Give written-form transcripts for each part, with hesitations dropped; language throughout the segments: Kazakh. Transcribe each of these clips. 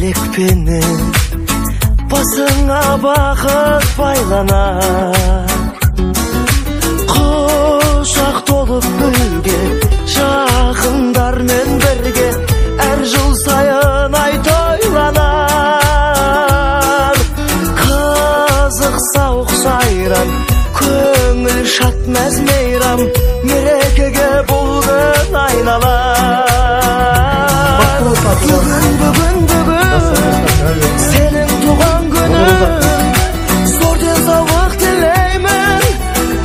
тілекпенен басыңа бақыт байланар, құшақ толып гүлге жақындармен бірге әр жыл сайын ай тойланар. Қызық сауық сайран, көңіл шат мәз мейрам, мерекеге бұл күн айналар. Бүгін сенің туған күнің, зор денсаулық тілеймін,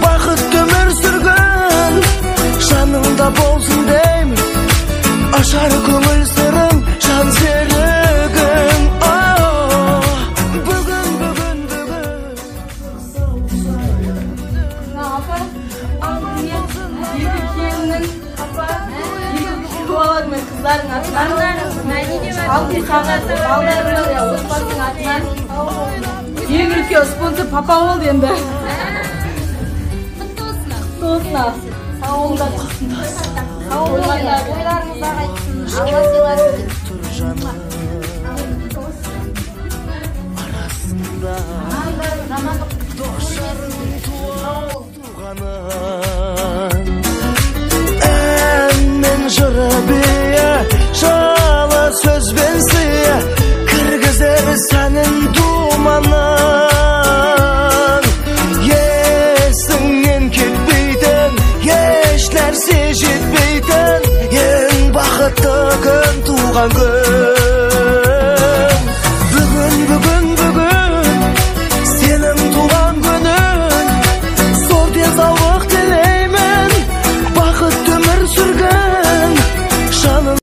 бақытты өмір сүргін, жаныңда болсын деймін, ашар көңіл сырым, жан серігің. Бүгін kızların atından Yengilke sponsor papa oldu endi. Kutlu olsun abi. Sağ olun. Sağ olun. Oylarınızda qaytsin. Allah silasın. Arasında doşarın tuğanın, әнмен жыры бие, жалы сөзбен сые, кіргізер сәнін думанын. Есіңнен кетпейтін, еш нәрсе жетпейтін, ең бақытты күн туған күн.